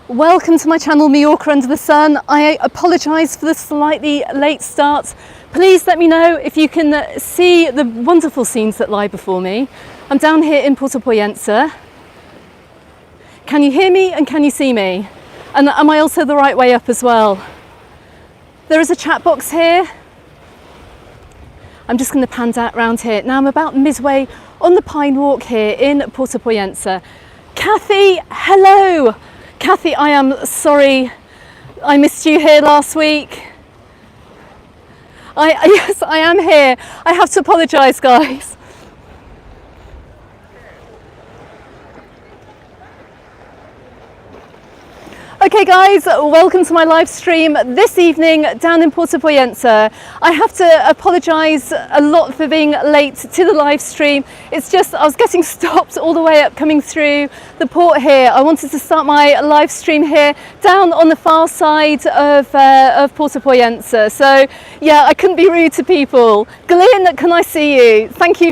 Welcome to my channel Mallorca Under the Sun. I apologise for the slightly late start. Please let me know if you can see the wonderful scenes that lie before me. I'm down here in Port de Pollenca. Can you hear me and can you see me? And am I also the right way up as well? There is a chat box here. I'm just going to pan that round here. Now I'm about midway on the Pine Walk here in Port de Pollenca. Kathy, hello! Kathy, I am sorry I missed you here last week. Yes, I am here. I have to apologise, guys. Okay guys, welcome to my live stream this evening down in Port de Pollenca. I have to apologise a lot for being late to the live stream. It's just I was getting stopped all the way up coming through the port here. I wanted to start my live stream here down on the far side of Port de Pollenca. So yeah, I couldn't be rude to people. Glyn, can I see you? Thank you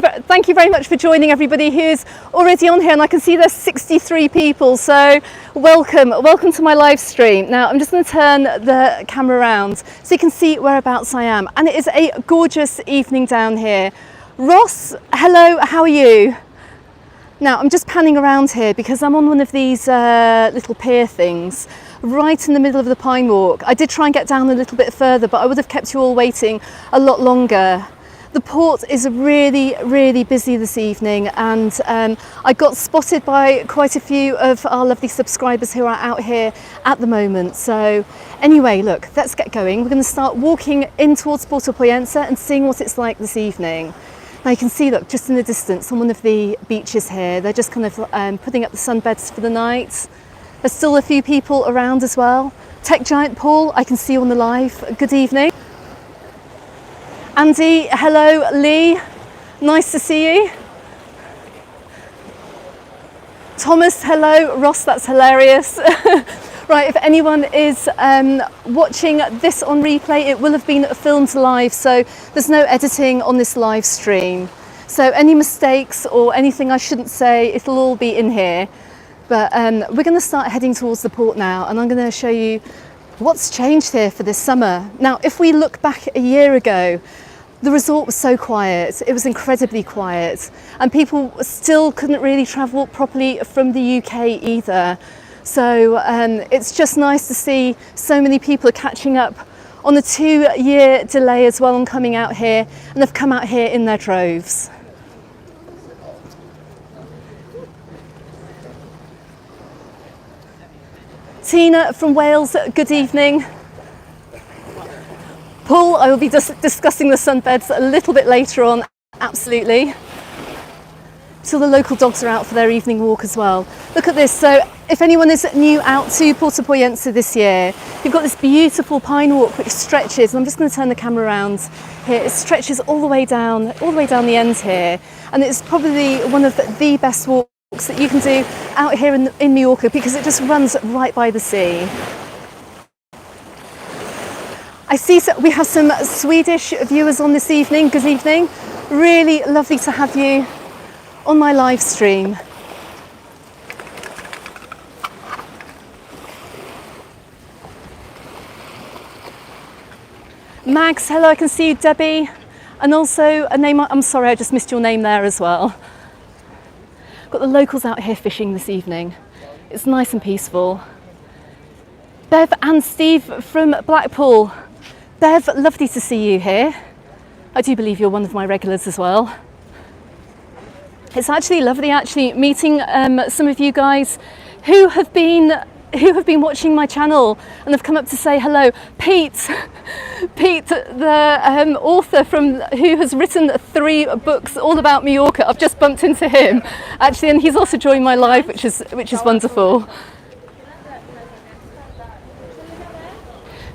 very much for joining everybody who's already on here, and I can see there's 63 people. So welcome to my live stream. Now I'm just going to turn the camera around so you can see whereabouts I am, and it is a gorgeous evening down here. Ross, hello, how are you? Now I'm just panning around here because I'm on one of these little pier things right in the middle of the Pine Walk. I did try and get down a little bit further, but I would have kept you all waiting a lot longer. The port is really busy this evening, and I got spotted by quite a few of our lovely subscribers who are out here at the moment. So anyway, look, let's get going. We're going to start walking in towards Port de Pollenca and seeing what it's like this evening. Now you can see, look, just in the distance on one of the beaches here, they're just kind of putting up the sunbeds for the night. There's still a few people around as well. Tech giant Paul, I can see you on the live. Good evening. Andy, hello. Lee, nice to see you. Thomas, hello. Ross, that's hilarious. Right, if anyone is watching this on replay, it will have been filmed live, so there's no editing on this live stream. So any mistakes or anything I shouldn't say, it'll all be in here. But we're going to start heading towards the port now, and I'm going to show you what's changed here for this summer. Now, if we look back a year ago, the resort was so quiet. It was incredibly quiet, and people still couldn't really travel properly from the UK either. So it's just nice to see so many people are catching up on the 2-year delay as well and coming out here, and they've come out here in their droves. Tina from Wales, good evening. Paul, I will be discussing the sunbeds a little bit later on, absolutely. So the local dogs are out for their evening walk as well. Look at this. So if anyone is new out to Port de Pollenca this year, you've got this beautiful pine walk which stretches, and I'm just going to turn the camera around here. It stretches all the way down the end here, and it's probably one of the best walks that you can do out here in Mallorca because it just runs right by the sea. I see we have some Swedish viewers on this evening. Good evening. Really lovely to have you on my live stream. Max, hello, I can see you. Debbie, and also a name, I'm sorry, I just missed your name there as well. Got the locals out here fishing this evening. It's nice and peaceful. Bev and Steve from Blackpool. Bev, lovely to see you here. I do believe you're one of my regulars as well. It's actually lovely meeting some of you guys who have been watching my channel and have come up to say hello. Pete, the author who has written 3 books all about Mallorca. I've just bumped into him actually, and he's also joined my live, which is wonderful.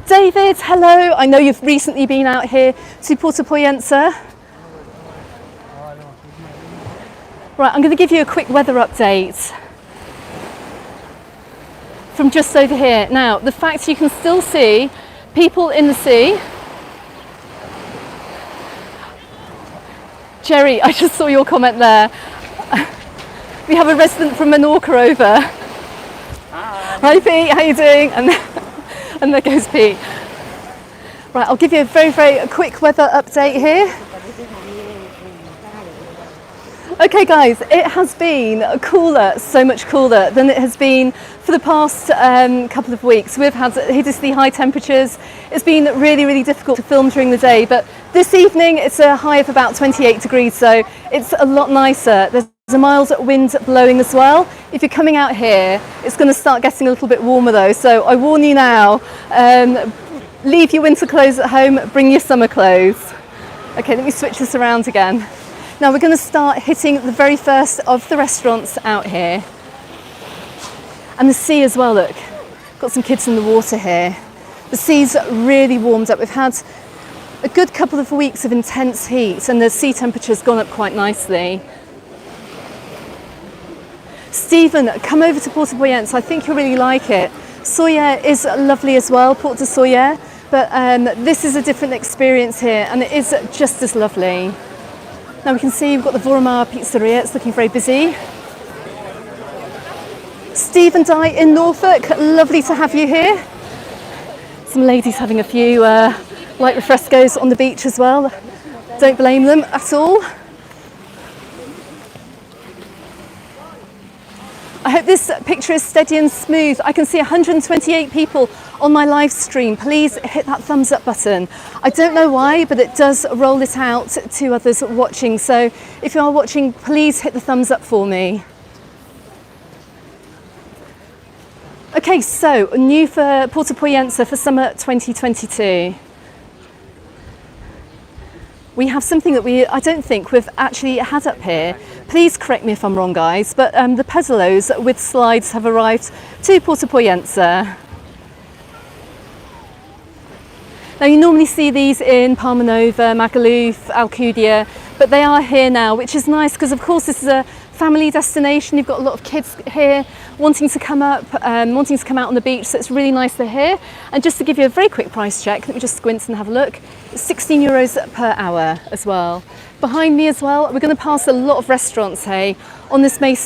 David, hello. I know you've recently been out here to Port de Pollenca. Right, I'm going to give you a quick weather update from just over here. Now, the fact you can still see people in the sea. Jerry, I just saw your comment there. We have a resident from Majorca over. Hi Pete, how you doing? And there goes Pete. Right, I'll give you a very quick weather update here. Okay guys, it has been cooler, so much cooler than it has been for the past couple of weeks. We've had hideously high temperatures. It's been really difficult to film during the day, but this evening it's a high of about 28 degrees, so it's a lot nicer. There's a mild wind blowing as well. If you're coming out here, it's going to start getting a little bit warmer though, so I warn you now, leave your winter clothes at home, bring your summer clothes. Okay, let me switch this around again. Now we're going to start hitting the very first of the restaurants out here. And the sea as well, look. Got some kids in the water here. The sea's really warmed up. We've had a good couple of weeks of intense heat and the sea temperature's gone up quite nicely. Stephen, come over to Port de Pollenca. I think you'll really like it. Sóller is lovely as well, Port de Sóller, but this is a different experience here and it is just as lovely. Now we can see we've got the Vormar Pizzeria, it's looking very busy. Steve and Di in Norfolk, lovely to have you here. Some ladies having a few light refrescos on the beach as well. Don't blame them at all. I hope this picture is steady and smooth. I can see 128 people on my live stream. Please hit that thumbs up button. I don't know why, but it does roll it out to others watching. So if you are watching, please hit the thumbs up for me. Okay, so new for Port de Pollença for summer 2022. We have something that I don't think we've actually had up here. Please correct me if I'm wrong, guys, but the pedalos with slides have arrived to Port de Pollença. Now you normally see these in Palma Nova, Magaluf, Alcudia, but they are here now, which is nice because of course this is a family destination. You've got a lot of kids here wanting to come up, wanting to come out on the beach, so it's really nice they're here. And just to give you a very quick price check, let me just squint and have a look. It's 16 euros per hour as well. Behind me as well, we're going to pass a lot of restaurants, hey, on this main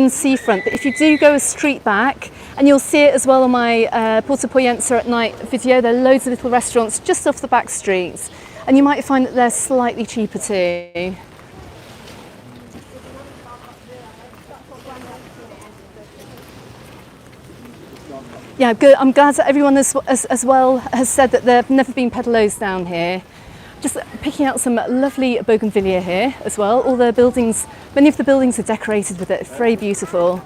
seafront. But if you do go a street back, and you'll see it as well on my Port de Pollença at night video, there are loads of little restaurants just off the back streets. And you might find that they're slightly cheaper too. Yeah, good. I'm glad that everyone as well has said that there have never been pedalos down here. Just picking out some lovely bougainvillea here as well. All the buildings, many of the buildings are decorated with it. It's very beautiful.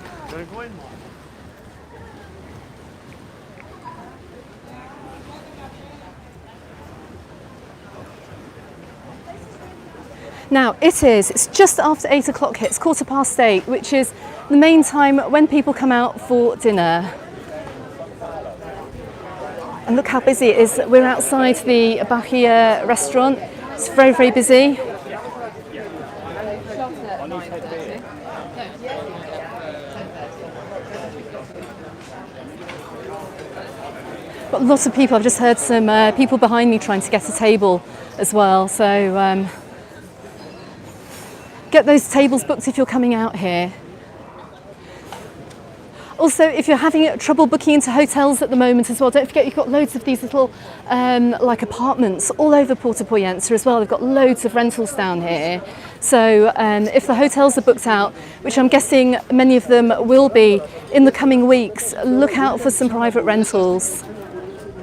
Now it's just after 8 o'clock here. It's 8:15, which is the main time when people come out for dinner. And look how busy it is. We're outside the Bahia restaurant. It's very busy. Got lots of people. I've just heard some people behind me trying to get a table as well. So get those tables booked if you're coming out here. Also, if you're having trouble booking into hotels at the moment as well, don't forget you've got loads of these little like apartments all over Port de Pollença as well. They've got loads of rentals down here. So if the hotels are booked out, which I'm guessing many of them will be in the coming weeks, look out for some private rentals.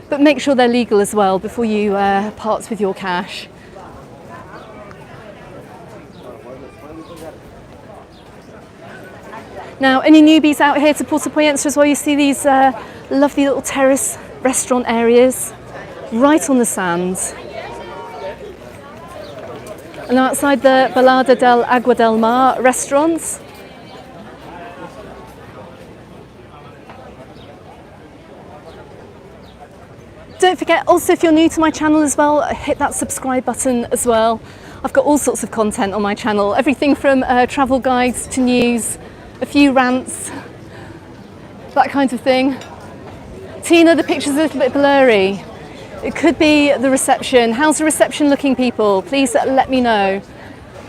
But make sure they're legal as well before you part with your cash. Now, any newbies out here to Port de Pollença as well, you see these lovely little terrace restaurant areas right on the sand. And outside the Balada del Agua del Mar restaurants. Don't forget, also if you're new to my channel as well, hit that subscribe button as well. I've got all sorts of content on my channel, everything from travel guides to news, a few rants, that kind of thing. Tina, the picture's a little bit blurry. It could be the reception. How's the reception looking, people? Please let me know.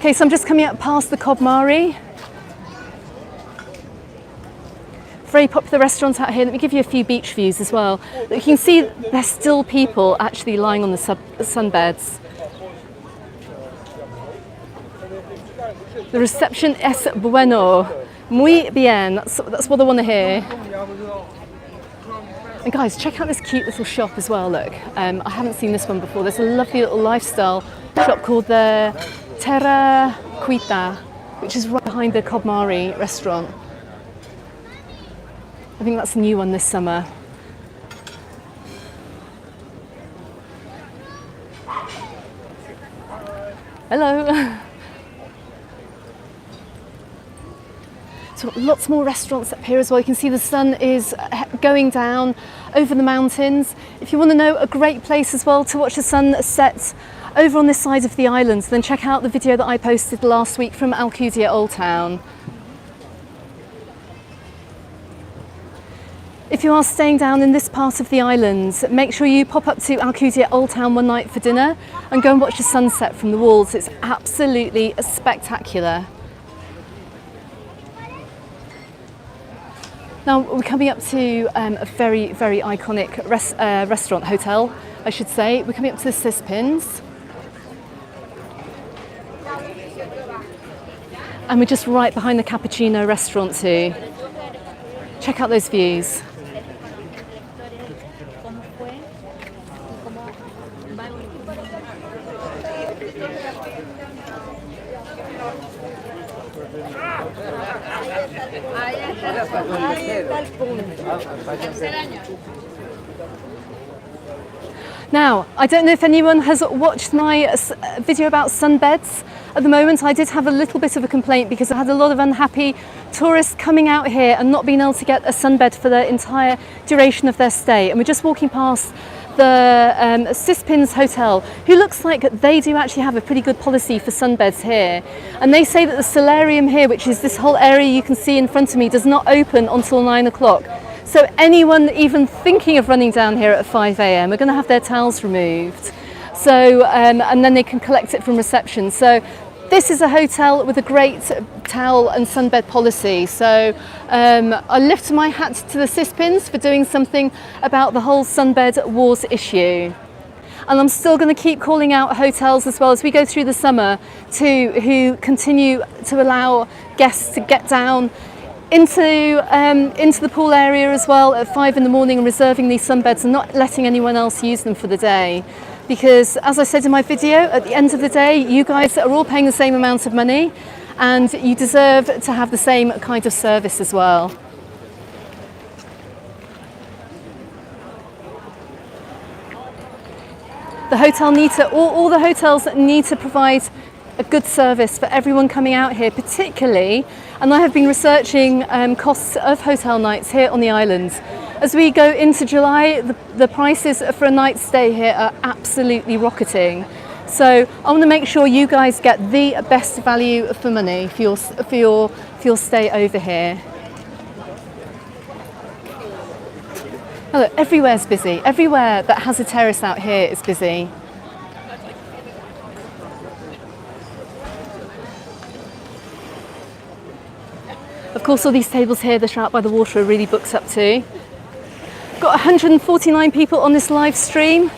Okay, so I'm just coming up past the Cob Mari. very popular restaurant out here. Let me give you a few beach views as well. You can see there's still people actually lying on the sunbeds. The reception es bueno. Muy bien. That's what I want to hear. And guys, check out this cute little shop as well, look. I haven't seen this one before. There's a lovely little lifestyle shop called the Terra Quita, which is right behind the Cobmari restaurant. I think that's a new one this summer. Hello. So lots more restaurants up here as well. You can see the sun is going down over the mountains. If you want to know a great place as well to watch the sun set over on this side of the island, then check out the video that I posted last week from Alcudia Old Town. If you are staying down in this part of the island, make sure you pop up to Alcudia Old Town one night for dinner and go and watch the sunset from the walls. It's absolutely spectacular. Now we're coming up to a very, very iconic restaurant, hotel, I should say. We're coming up to the Cispins. And we're just right behind the Cappuccino restaurant too. Check out those views. Now, I don't know if anyone has watched my video about sunbeds. At the moment, I did have a little bit of a complaint because I had a lot of unhappy tourists coming out here and not being able to get a sunbed for the entire duration of their stay. And we're just walking past the Cispins Hotel, who looks like they do actually have a pretty good policy for sunbeds here. And they say that the solarium here, which is this whole area you can see in front of me, does not open until 9 o'clock. So anyone even thinking of running down here at 5 a.m. are going to have their towels removed. So, and then they can collect it from reception. So this is a hotel with a great towel and sunbed policy. So I lift my hat to the Cispins for doing something about the whole sunbed wars issue. And I'm still going to keep calling out hotels as well as we go through the summer who continue to allow guests to get down into the pool area as well at 5 in the morning and reserving these sunbeds and not letting anyone else use them for the day. Because as I said in my video, at the end of the day, you guys are all paying the same amount of money and you deserve to have the same kind of service as well. The hotel all the hotels need to provide a good service for everyone coming out here, particularly, and I have been researching costs of hotel nights here on the island. As we go into July, the prices for a night's stay here are absolutely rocketing. So I want to make sure you guys get the best value for money for your stay over here. Oh, look, everywhere's busy. Everywhere that has a terrace out here is busy. Of course, all these tables here that are out by the water are really booked up too. Got 149 people on this live stream.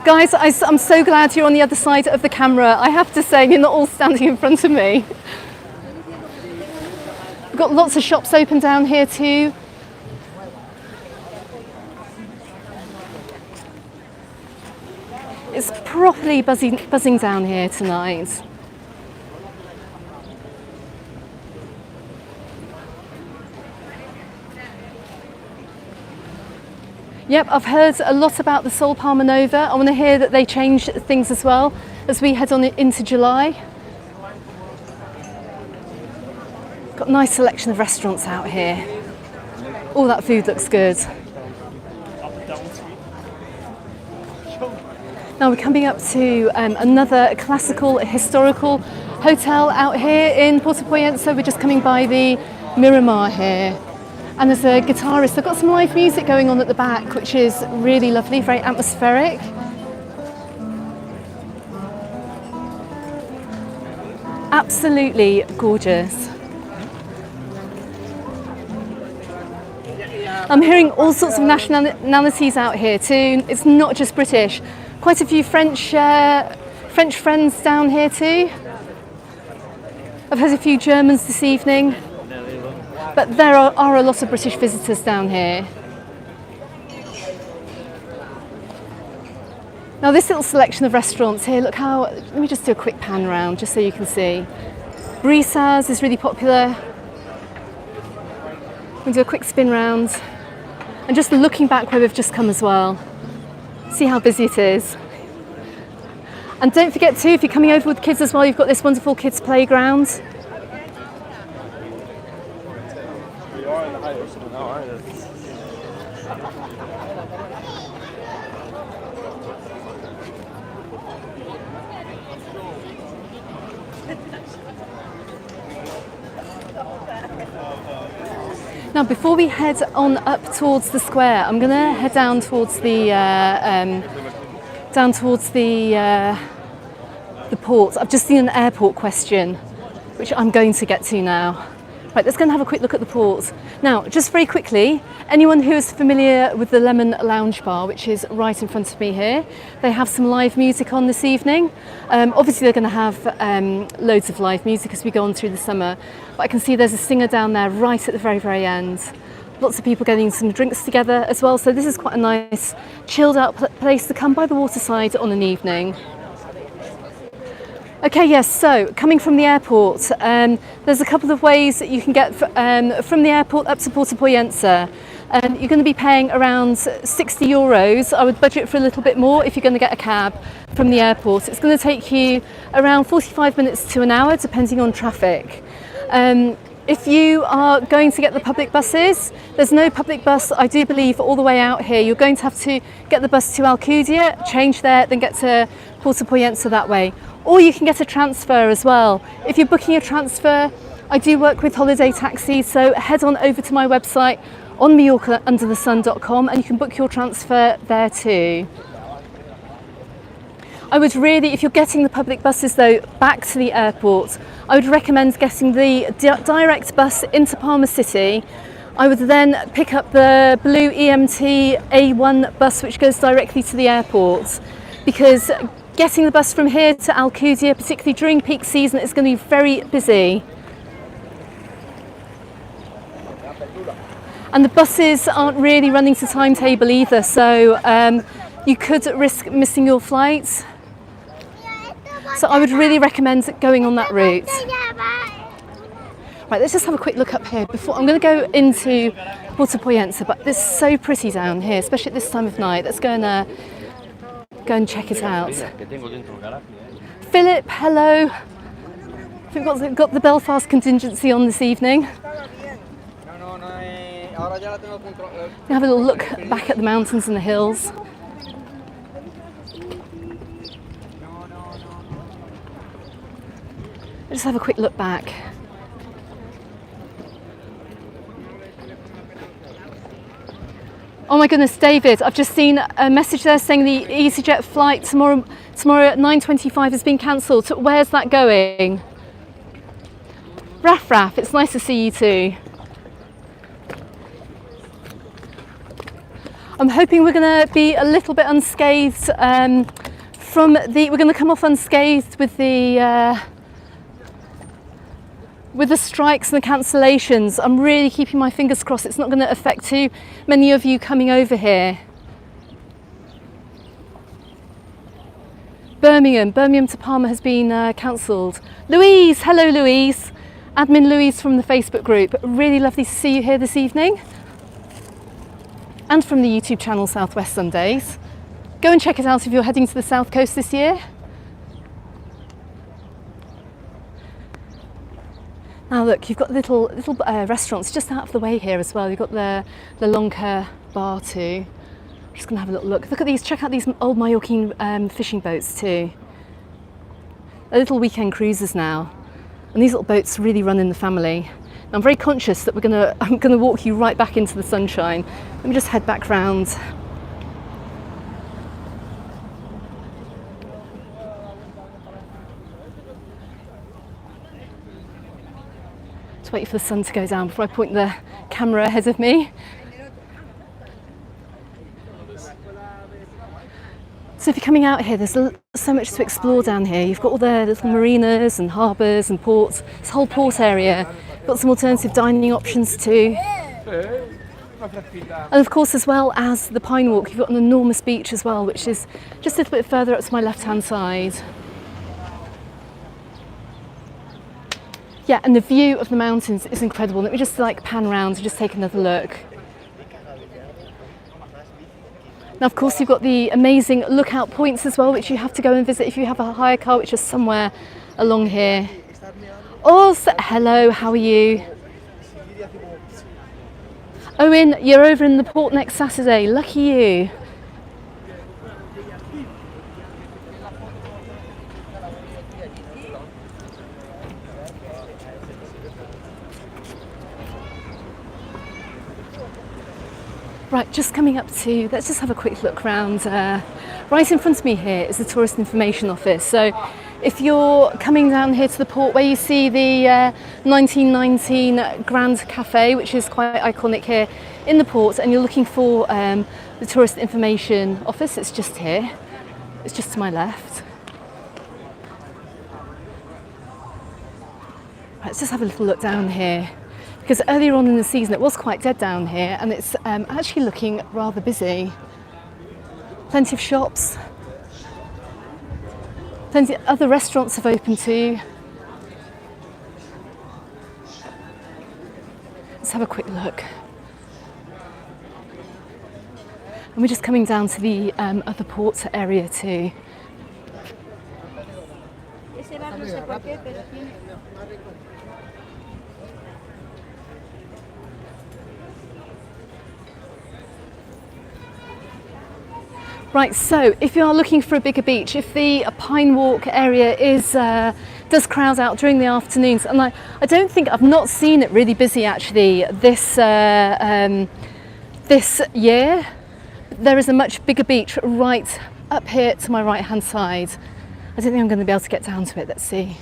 Guys, I'm so glad you're on the other side of the camera. I have to say, you're not all standing in front of me. We've got lots of shops open down here too. It's properly buzzing down here tonight. Yep, I've heard a lot about the Sol Palma Nova. I want to hear that they change things as well as we head on into July. Got a nice selection of restaurants out here. All that food looks good. Now we're coming up to another classical, historical hotel out here in Puerto Pollensa. We're just coming by the Miramar here. And there's a guitarist. I've got some live music going on at the back, which is really lovely, very atmospheric. Absolutely gorgeous. I'm hearing all sorts of nationalities out here too. It's not just British. Quite a few French friends down here too. I've had a few Germans this evening, but there are a lot of British visitors down here. Now this little selection of restaurants here, look how, let me just do a quick pan round just so you can see. Brisas is really popular. We'll do a quick spin round. And just looking back where we've just come as well. See how busy it is. And don't forget too, if you're coming over with kids as well, you've got this wonderful kids playground. Now, before we head on up towards the square, I'm going to head down towards the port. I've just seen an airport question, which I'm going to get to now. Right, let's go and have a quick look at the port. Now, just very quickly, anyone who is familiar with the Lemon Lounge Bar, which is right in front of me here, they have some live music on this evening. Obviously, they're going to have loads of live music as we go on through the summer. But I can see there's a singer down there right at the very, very end. Lots of people getting some drinks together as well. So this is quite a nice, chilled out place to come by the waterside on an evening. Okay, yes, so coming from the airport, there's a couple of ways that you can get from the airport up to Port de Pollenca. You're going to be paying around €60. I would budget for a little bit more if you're going to get a cab from the airport. It's going to take you around 45 minutes to an hour, depending on traffic. If you are going to get the public buses, there's no public bus, I do believe, all the way out here. You're going to have to get the bus to Alcudia, change there, then get to Port de Pollenca that way. Or you can get a transfer as well. If you're booking a transfer, I do work with holiday taxis, so head on over to my website on MallorcaUnderTheSun.com and you can book your transfer there too. I would really, if you're getting the public buses though, back to the airport, I would recommend getting the direct bus into Palma City. I would then pick up the blue EMT A1 bus which goes directly to the airport, because getting the bus from here to Alcudia, particularly during peak season, is going to be very busy. And the buses aren't really running to timetable either, so you could risk missing your flight. So I would really recommend going on that route. Right, let's just have a quick look up here. Before I'm going to go into Port de Pollenca, but it's so pretty down here, especially at this time of night. Let's go and check it out. Philip, hello. We've got the Belfast contingency on this evening. We have a little look back at the mountains and the hills. Let's have a quick look back. Oh my goodness, David, I've just seen a message there saying the EasyJet flight tomorrow at 9:25 has been cancelled. Where's that going? Raf, it's nice to see you too. I'm hoping we're going to be a little bit unscathed we're going to come off unscathed with the strikes and the cancellations. I'm really keeping my fingers crossed it's not going to affect too many of you coming over here. Birmingham to Palma has been cancelled. Louise, hello Louise. Admin Louise from the Facebook group. Really lovely to see you here this evening. And from the YouTube channel Southwest Sundays. Go and check it out if you're heading to the South Coast this year. Now look, you've got little restaurants just out of the way here as well. You've got the Lonca bar too. I'm just going to have a little look. Look at these, check out these old Mallorquin fishing boats too. They're little weekend cruisers now. And these little boats really run in the family. Now, I'm very conscious that I'm going to walk you right back into the sunshine. Let me just head back round. Just wait for the sun to go down before I point the camera ahead of me. So if you're coming out here, there's so much to explore down here. You've got all the little marinas and harbours and ports, this whole port area. You've got some alternative dining options too. And of course, as well as the Pine Walk, you've got an enormous beach as well, which is just a little bit further up to my left-hand side. Yeah, and the view of the mountains is incredible. Let me just like pan around and just take another look. Now, of course, you've got the amazing lookout points as well, which you have to go and visit if you have a hire car, which is somewhere along here. Oh, hello, how are you? Owen, you're over in the port next Saturday. Lucky you. Right, just coming up to, let's just have a quick look around. Right in front of me here is the Tourist Information Office. So if you're coming down here to the port where you see the 1919 Grand Cafe, which is quite iconic here in the port, and you're looking for the Tourist Information Office, it's just here. It's just to my left. Right, let's just have a little look down here. Because earlier on in the season it was quite dead down here, and it's actually looking rather busy. Plenty of shops, plenty of other restaurants have opened too. Let's have a quick look. And we're just coming down to the other port area too. Right, so if you are looking for a bigger beach, if the Pine Walk area does crowd out during the afternoons, and I don't think, I've not seen it really busy actually this year. There is a much bigger beach right up here to my right hand side. I don't think I'm going to be able to get down to it. Let's see.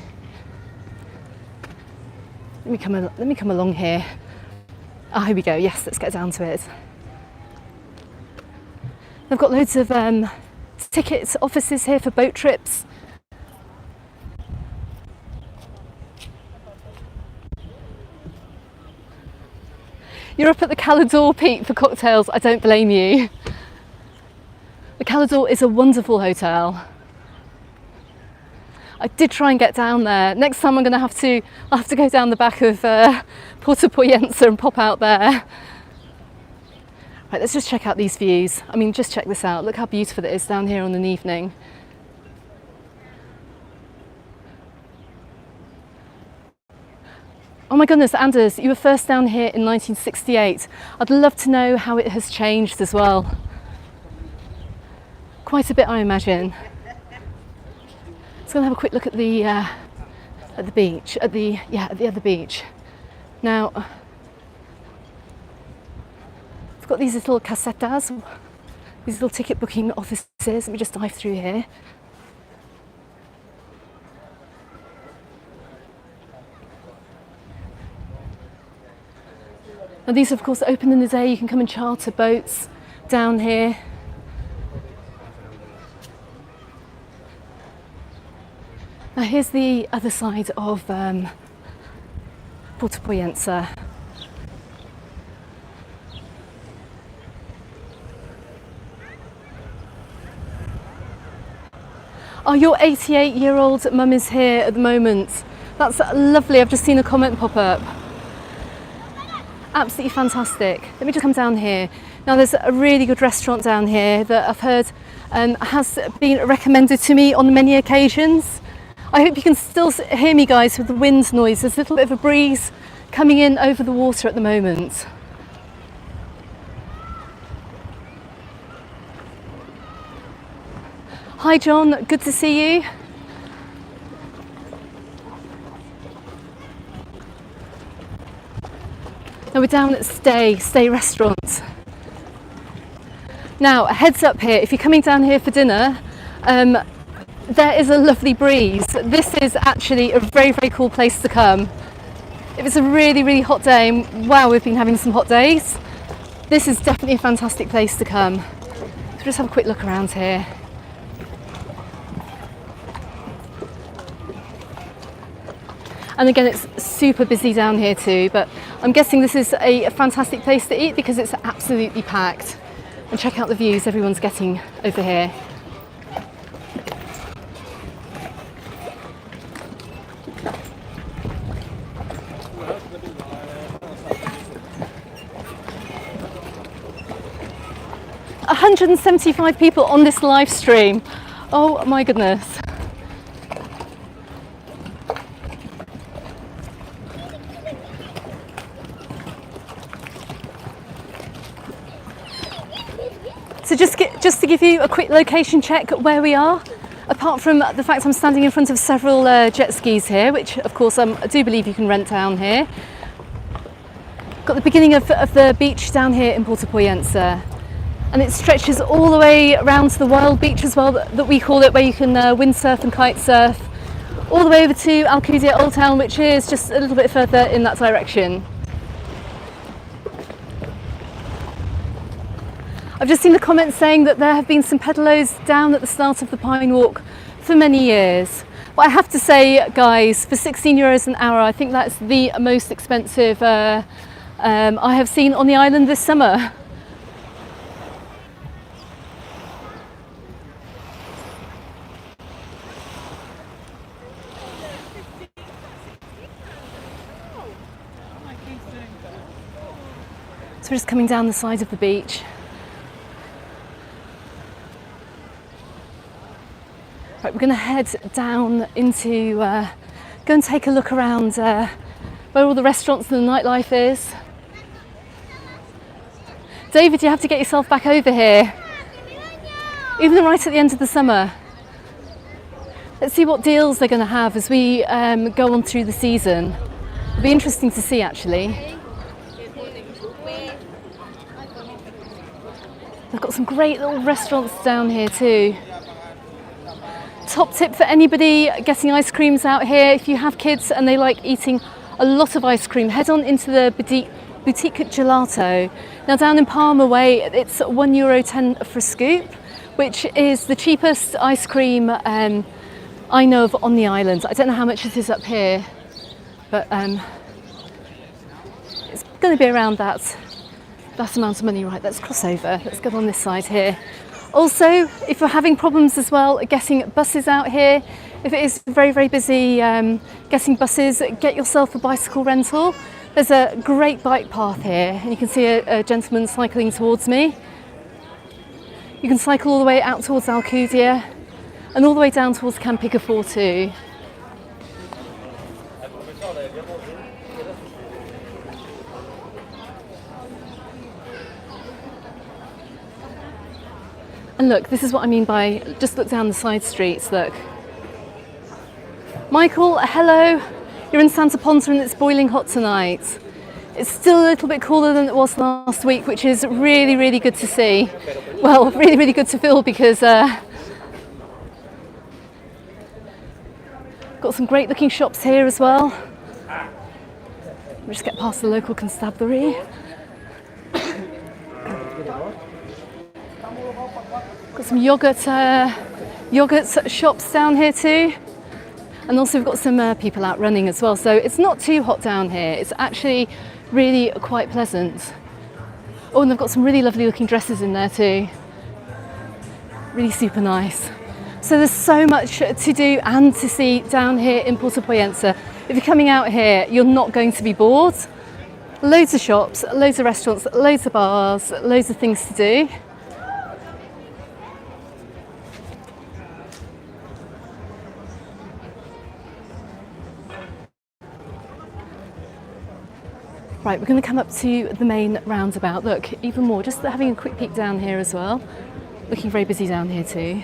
Let me come along here. Ah, here we go. Yes, let's get down to it. They've got loads of ticket offices here for boat trips. You're up at the Calador, Pete, for cocktails. I don't blame you. The Calador is a wonderful hotel. I did try and get down there. Next time I'll have to go down the back of Port de Pollenca and pop out there. Right, let's just check out these views. I mean, just check this out. Look how beautiful it is down here on an evening. Oh my goodness, Anders, you were first down here in 1968. I'd love to know how it has changed as well. Quite a bit, I imagine. Let's go and have a quick look at the beach, at the other beach. Now, we've got these little casetas, these little ticket booking offices. Let me just dive through here. And these are of course open in the day. You can come and charter boats down here. Now here's the other side of Port de Pollenca. Oh, your 88-year-old mum is here at the moment. That's lovely. I've just seen a comment pop up. Absolutely fantastic. Let me just come down here. Now there's a really good restaurant down here that I've heard has been recommended to me on many occasions. I hope you can still hear me, guys, with the wind noise. There's a little bit of a breeze coming in over the water at the moment. Hi John, good to see you. Now we're down at Stay Restaurant. Now a heads up here, if you're coming down here for dinner, there is a lovely breeze. This is actually a very, very cool place to come. If it's a really, really hot day, and wow, we've been having some hot days, this is definitely a fantastic place to come. So just have a quick look around here. And again, it's super busy down here too, but I'm guessing this is a fantastic place to eat because it's absolutely packed. And check out the views everyone's getting over here. $175 people on this live stream. Oh my goodness. So just to give you a quick location check where we are, apart from the fact I'm standing in front of several jet skis here, which of course I do believe you can rent down here. Got the beginning of the beach down here in Port de Pollenca, and it stretches all the way around to the wild beach as well, that we call it, where you can windsurf and kite surf, all the way over to Alcudia Old Town, which is just a little bit further in that direction. I've just seen the comments saying that there have been some pedalos down at the start of the Pine Walk for many years. But I have to say, guys, for €16 an hour, I think that's the most expensive I have seen on the island this summer. So we're just coming down the side of the beach. Right, we're going to head down into, go and take a look around where all the restaurants and the nightlife is. David, you have to get yourself back over here, even right at the end of the summer. Let's see what deals they're going to have as we go on through the season. It'll be interesting to see, actually. They've got some great little restaurants down here too. Top tip for anybody getting ice creams out here: if you have kids and they like eating a lot of ice cream, head on into the Boutique Gelato. Now down in Palmer Way, it's €1.10 for a scoop, which is the cheapest ice cream I know of on the island. I don't know how much it is up here, but it's going to be around that amount of money. Right, let's cross over. Let's go on this side here. Also, if you're having problems as well getting buses out here, if it is very, very busy getting buses, get yourself a bicycle rental. There's a great bike path here, and you can see a gentleman cycling towards me. You can cycle all the way out towards Alcudia and all the way down towards Campica 4 too. And look, this is what I mean by just look down the side streets, look. Michael, hello. You're in Santa Ponsa and it's boiling hot tonight. It's still a little bit cooler than it was last week, which is really, really good to see. Well, really, really good to feel, because got some great looking shops here as well. We'll just get past the local constabulary. Got some yogurt shops down here too, and also we've got some people out running as well, so it's not too hot down here. It's actually really quite pleasant. Oh, and they've got some really lovely looking dresses in there too, really super nice. So there's so much to do and to see down here in Puerto Pollença. If you're coming out here, you're not going to be bored. Loads of shops, loads of restaurants, loads of bars, loads of things to do. Right, we're going to come up to the main roundabout. Look, even more, just having a quick peek down here as well. Looking very busy down here too.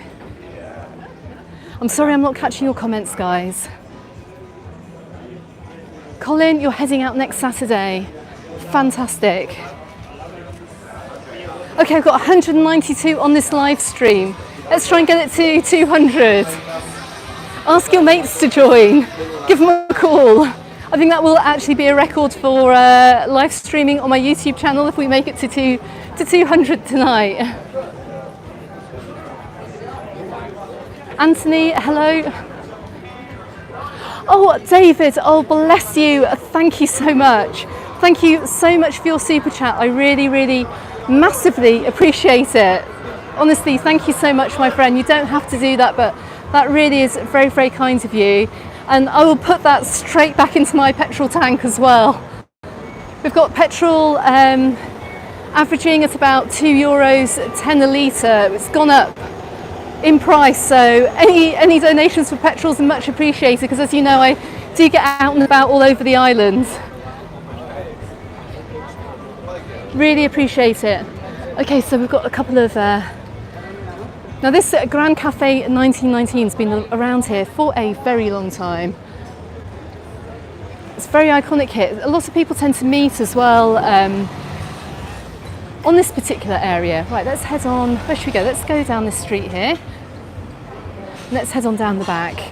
I'm sorry I'm not catching your comments, guys. Colin, you're heading out next Saturday. Fantastic. Okay, I've got 192 on this live stream. Let's try and get it to 200. Ask your mates to join. Give them a call. I think that will actually be a record for live streaming on my YouTube channel if we make it to 200 tonight. Anthony, hello. Oh, David, oh, bless you. Thank you so much. Thank you so much for your super chat. I really, really massively appreciate it. Honestly, thank you so much, my friend. You don't have to do that, but that really is very, very kind of you. And I will put that straight back into my petrol tank as well. We've got petrol averaging at about €2.10 a litre. It's gone up in price, so any donations for petrols are much appreciated, because as you know, I do get out and about all over the island. Really appreciate it. Okay, so we've got a couple of now this Grand Cafe 1919 has been around here for a very long time. It's very iconic here. A lot of people tend to meet as well on this particular area. Right, let's head on. Where should we go? Let's go down this street here. Let's head on down the back.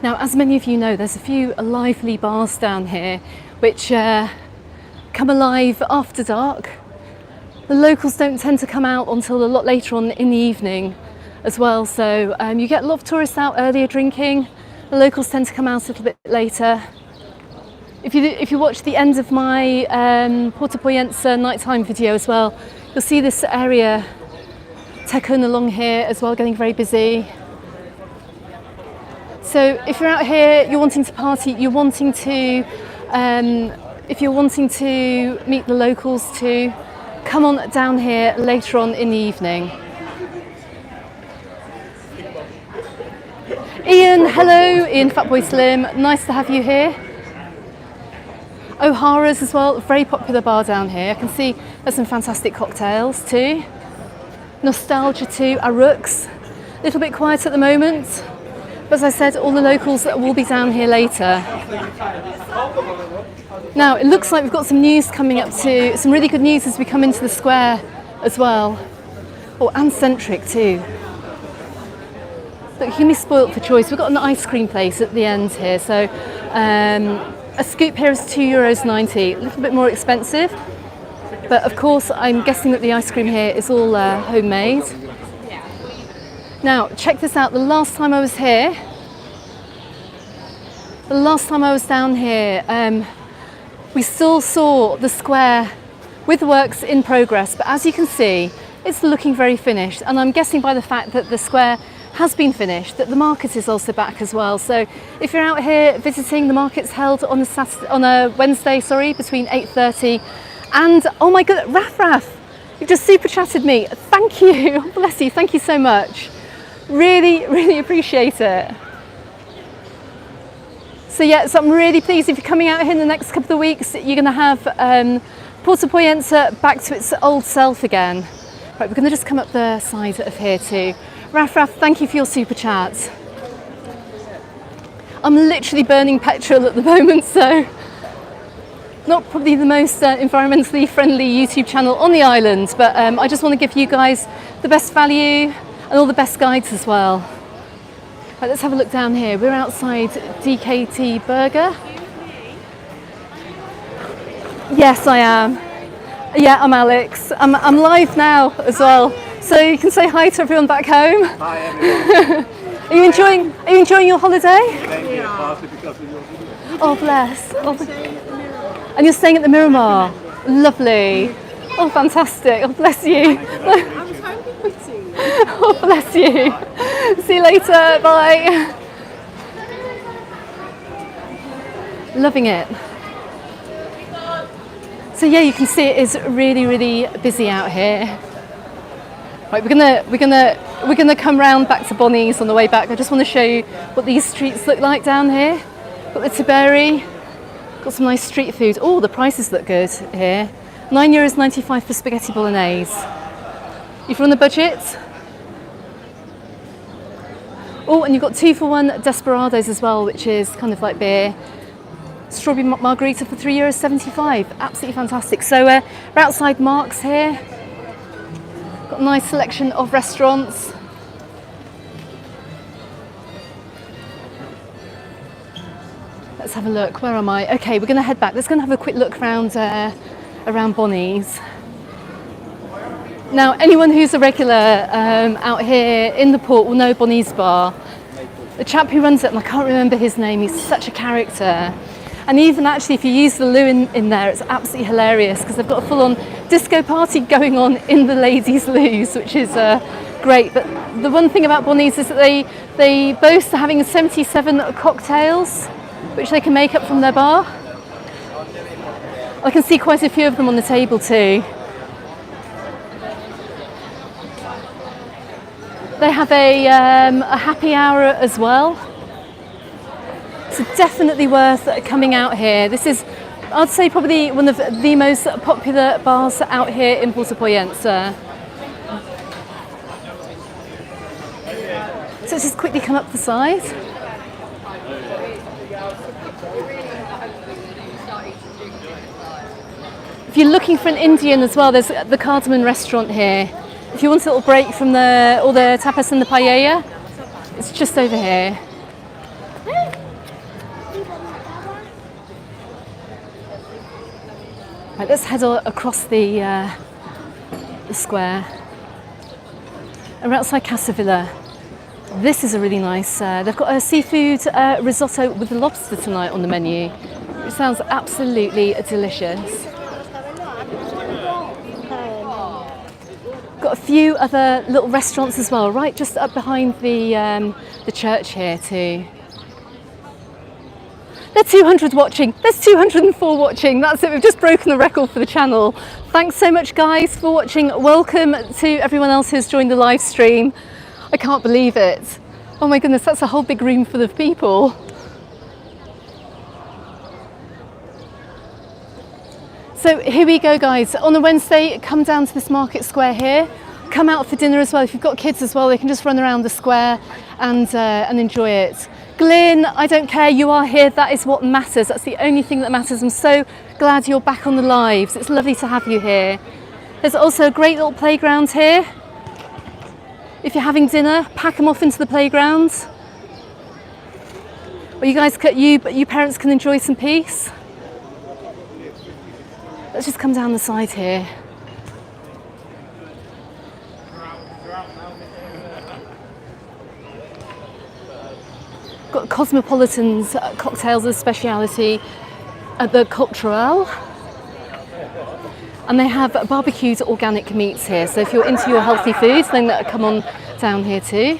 Now, as many of you know, there's a few lively bars down here which come alive after dark. The locals don't tend to come out until a lot later on in the evening as well, so you get a lot of tourists out earlier drinking. The locals tend to come out a little bit later. If you watch the end of my Port de Pollenca nighttime video as well, you'll see this area taken along here as well, getting very busy. So if you're out here, you're wanting to party, you're wanting to, if you're wanting to meet the locals too, come on down here later on in the evening. Ian, hello, Ian Fatboy Slim, nice to have you here. O'Hara's as well, very popular bar down here. I can see there's some fantastic cocktails too. Nostalgia too, Arux, a little bit quiet at the moment. But as I said, all the locals will be down here later. Now, it looks like we've got some news coming up too, some really good news as we come into the square as well. Oh, and Centric too. Look, you can be spoilt for choice. We've got an ice cream place at the end here. So a scoop here is €2.90, a little bit more expensive. But of course, I'm guessing that the ice cream here is all homemade. Now, check this out. The last time I was here, the last time I was down here, we still saw the square with works in progress, but as you can see, it's looking very finished. And I'm guessing by the fact that the square has been finished, that the market is also back as well. So if you're out here visiting, the market's held on a Wednesday, between 8:30 and, oh my God, Raf, you've just super chatted me. Thank you, bless you, thank you so much. Really, really appreciate it. So yeah, so I'm really pleased. If you're coming out here in the next couple of weeks, you're going to have Port de Pollenca back to its old self again. Right, we're going to just come up the side of here too. Raf, thank you for your super chat. I'm literally burning petrol at the moment, so not probably the most environmentally friendly YouTube channel on the island, but I just want to give you guys the best value and all the best guides as well. Right, let's have a look down here. We're outside DKT Burger. Yes, I am. Yeah, I'm Alex. I'm live now as well, so you can say hi to everyone back home. Hi everyone. Are you enjoying your holiday? Yeah. Oh, bless. And you're staying at the Miramar. Lovely. Oh, fantastic. Oh, bless you. I was hoping to. Oh, bless you. See you later. Bye. Loving it. So yeah, you can see it is really, really busy out here. Right, we're gonna come round back to Bonnie's on the way back. I just want to show you what these streets look like down here. Got the Tiberi. Got some nice street food. Oh, the prices look good here. €9.95 for spaghetti bolognese. If you're on the budget. Oh, and you've got 2-for-1 Desperados as well, which is kind of like beer. Strawberry margarita for €3.75. Absolutely fantastic. So we're outside Mark's here. Got a nice selection of restaurants. Let's have a look. Where am I? Okay, we're going to head back. Let's go and have a quick look around around Bonnie's. Now, anyone who's a regular out here in the port will know Bonnie's Bar. The chap who runs it, and I can't remember his name, he's such a character. And even actually, if you use the loo in there, it's absolutely hilarious because they've got a full-on disco party going on in the ladies' loos, which is great. But the one thing about Bonnie's is that they boast of having 77 cocktails, which they can make up from their bar. I can see quite a few of them on the table too. They have a happy hour as well. So definitely worth coming out here. This is, I'd say, probably one of the most popular bars out here in Puerto Pollença. So let's just quickly come up the side. If you're looking for an Indian as well, there's the Cardamom restaurant here. If you want a little break from all the tapas and the paella, it's just over here. Right, let's head across the square. And we're outside Casa Villa. This is a really nice, they've got a seafood risotto with lobster tonight on the menu, which sounds absolutely delicious. Got a few other little restaurants as well, right just up behind the church here too. There's 200 watching, there's 204 watching, that's it, we've just broken the record for the channel. Thanks so much guys for watching, welcome to everyone else who's joined the live stream. I can't believe it. Oh my goodness, that's a whole big room full of people. So here we go guys, on a Wednesday, come down to this market square here. Come out for dinner as well, if you've got kids as well, they can just run around the square and enjoy it. Glyn, I don't care, you are here, that is what matters, that's the only thing that matters. I'm so glad you're back on the lives, it's lovely to have you here. There's also a great little playground here. If you're having dinner, pack them off into the playground. Or you parents can enjoy some peace. Let's just come down the side here. Got Cosmopolitan's cocktails as a speciality at the Cultural. And they have barbecued organic meats here. So if you're into your healthy foods, then come on down here too.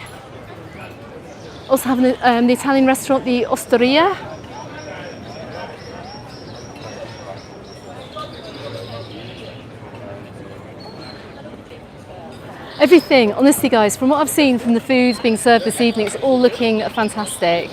Also have the Italian restaurant, the Osteria. Everything, honestly guys, from what I've seen from the food being served this evening, it's all looking fantastic.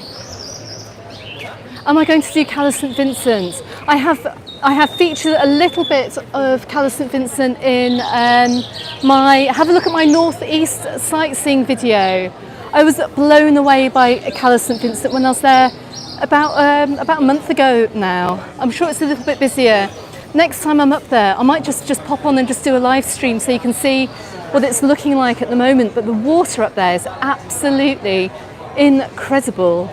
Am I going to do Cala St Vincent? I have featured a little bit of Cala St Vincent in have a look at my northeast sightseeing video. I was blown away by Cala St Vincent when I was there about a month ago now. I'm sure it's a little bit busier. Next time I'm up there, I might just pop on and just do a live stream so you can see what it's looking like at the moment. But the water up there is absolutely incredible.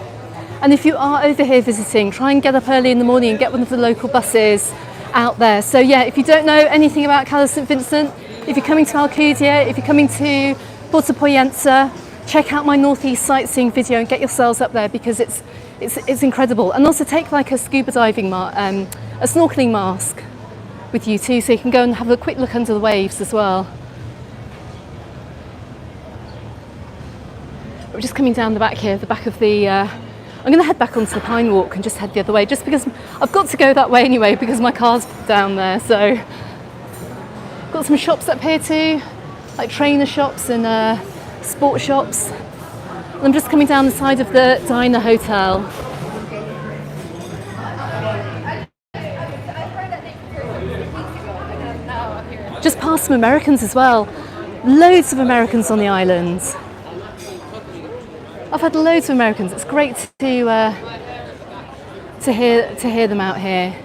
And if you are over here visiting, try and get up early in the morning and get one of the local buses out there. So yeah, if you don't know anything about Cala St Vincent, if you're coming to Alcudia, if you're coming to Port de Pollença, check out my northeast sightseeing video and get yourselves up there because it's incredible. And also take like a scuba diving a snorkeling mask with you too, so you can go and have a quick look under the waves as well. We're just coming down the back here, the back of the I'm going to head back onto the Pine Walk and just head the other way, just because I've got to go that way anyway because my car's down there. So got some shops up here too, like trainer shops and sport shops. And I'm just coming down the side of the Diner Hotel. Just past some Americans as well. Loads of Americans on the islands. I've had loads of Americans. It's great to hear them out here.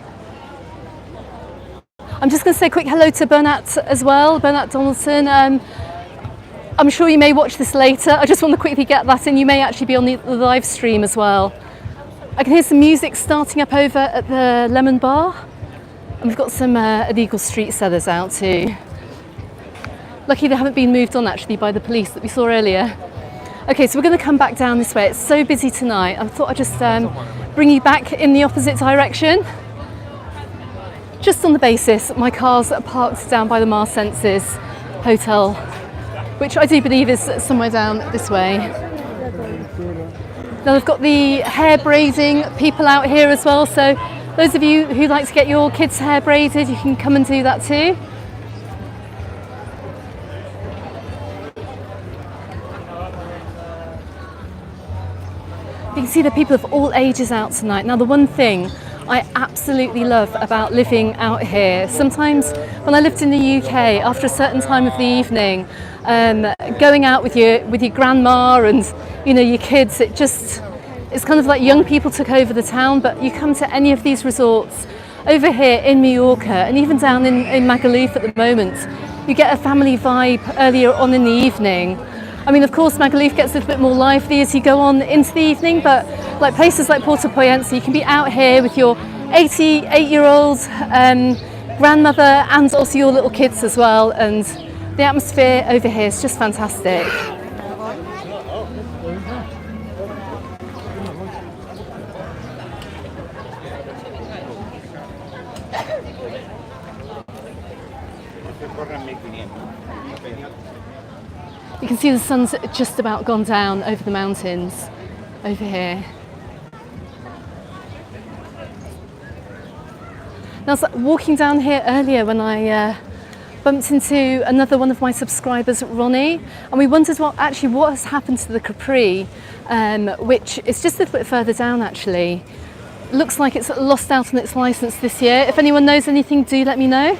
I'm just going to say a quick hello to Bernat as well, Bernat Donaldson. I'm sure you may watch this later. I just want to quickly get that in. You may actually be on the live stream as well. I can hear some music starting up over at the Lemon Bar. And we've got some illegal street sellers out too. Lucky they haven't been moved on actually by the police that we saw earlier. Okay, so we're going to come back down this way. It's so busy tonight. I thought I'd just bring you back in the opposite direction. Just on the basis, my car's parked down by the Mar Senses Hotel, which I do believe is somewhere down this way. Now they've got the hair braiding people out here as well, so those of you who like to get your kids' hair braided, you can come and do that too. You can see the people of all ages out tonight. Now the one thing I absolutely love about living out here, sometimes when I lived in the UK, after a certain time of the evening, going out with your grandma and your kids, it's kind of like young people took over the town. But you come to any of these resorts over here in Mallorca and even down in Magaluf at the moment, you get a family vibe earlier on in the evening. I mean, of course, Magaluf gets a little bit more lively as you go on into the evening, but like places like Port de Pollenca, you can be out here with your 88-year-old grandmother and also your little kids as well, and the atmosphere over here is just fantastic. You can see the sun's just about gone down over the mountains over here. Now, I was walking down here earlier when I bumped into another one of my subscribers, Ronnie, and we wondered what has happened to the Capri, which is just a little bit further down actually. Looks like it's lost out on its license this year. If anyone knows anything, do let me know.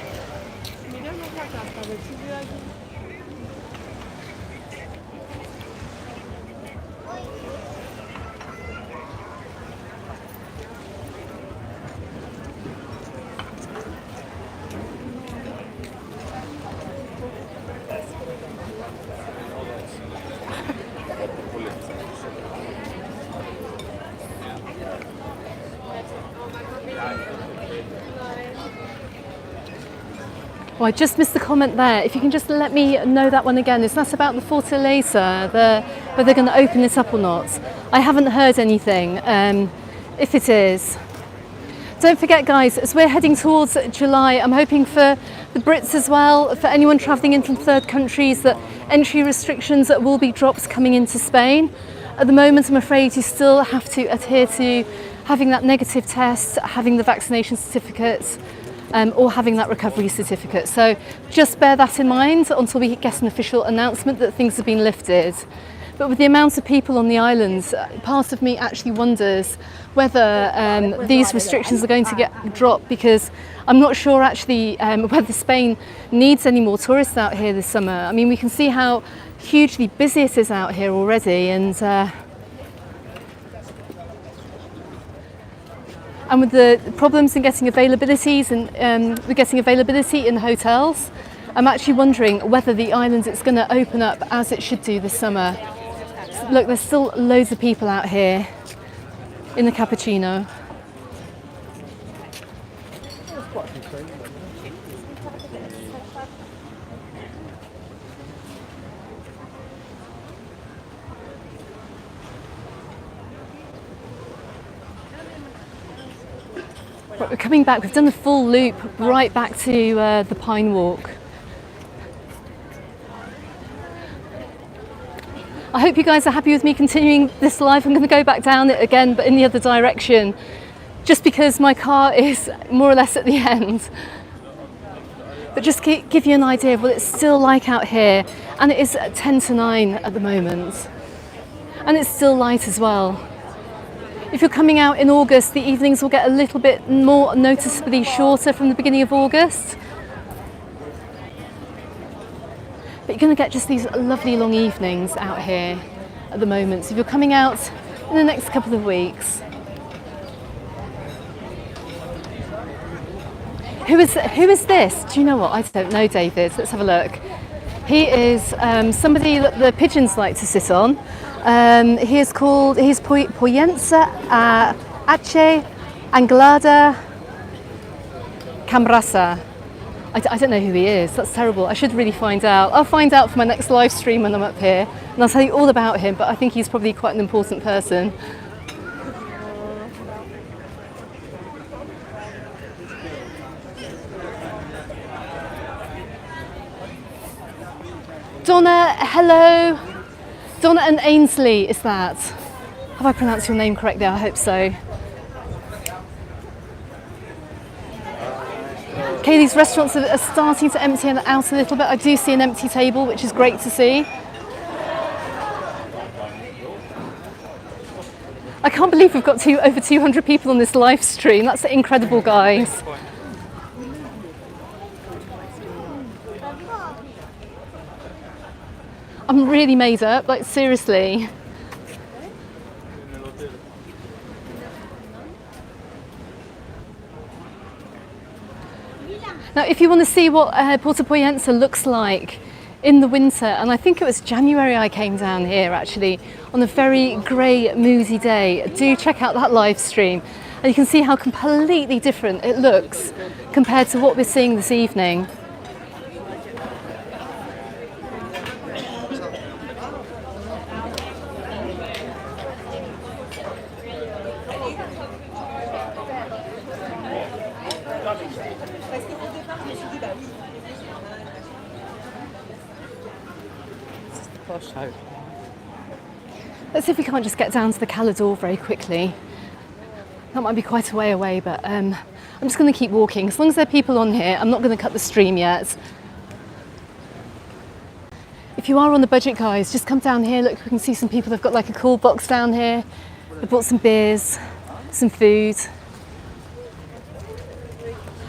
Oh, I just missed the comment there. If you can just let me know that one again. Is that about the Fortaleza, whether they're going to open it up or not? I haven't heard anything, if it is. Don't forget, guys, as we're heading towards July, I'm hoping for the Brits as well, for anyone travelling in from third countries, that entry restrictions will be dropped coming into Spain. At the moment, I'm afraid you still have to adhere to having that negative test, having the vaccination certificate, or having that recovery certificate. So just bear that in mind until we get an official announcement that things have been lifted. But with the amount of people on the islands, part of me actually wonders whether these restrictions are going to get dropped, because I'm not sure actually whether Spain needs any more tourists out here this summer. I mean, we can see how hugely busy it is out here already, and with the problems in getting availabilities and getting availability in hotels, I'm actually wondering whether the island is going to open up as it should do this summer. Look, there's still loads of people out here in the cappuccino. Right, we're coming back. We've done the full loop right back to the Pine Walk. I hope you guys are happy with me continuing this live. I'm going to go back down it again, but in the other direction, just because my car is more or less at the end. But just to give you an idea of what it's still like out here, and it is 10 to 9 at the moment, and it's still light as well. If you're coming out in August, the evenings will get a little bit more noticeably shorter from the beginning of August. But you're going to get just these lovely long evenings out here at the moment. So if you're coming out in the next couple of weeks. Who is this? Do you know what? I don't know, David. Let's have a look. He is somebody that the pigeons like to sit on. He's Pollença Anglada. Cambrasa. I don't know who he is. That's terrible. I should really find out. I'll find out for my next live stream when I'm up here, and I'll tell you all about him, but I think he's probably quite an important person. Donna, hello. Donna and Ainsley, is that? Have I pronounced your name correctly? I hope so. Okay, these restaurants are starting to empty out a little bit. I do see an empty table, which is great to see. I can't believe we've got over 200 people on this live stream. That's incredible, guys. I'm really made up, like seriously. Now, if you want to see what Port de Pollenca looks like in the winter, and I think it was January I came down here actually, on a very grey, moody day, do check out that live stream. And you can see how completely different it looks compared to what we're seeing this evening. Let's see if we can't just get down to the Calador very quickly. That might be quite a way away, but I'm just going to keep walking. As long as there are people on here, I'm not going to cut the stream yet. If you are on the budget, guys, just come down here. Look, we can see some people. They've got like a cool box down here. They've bought some beers, some food.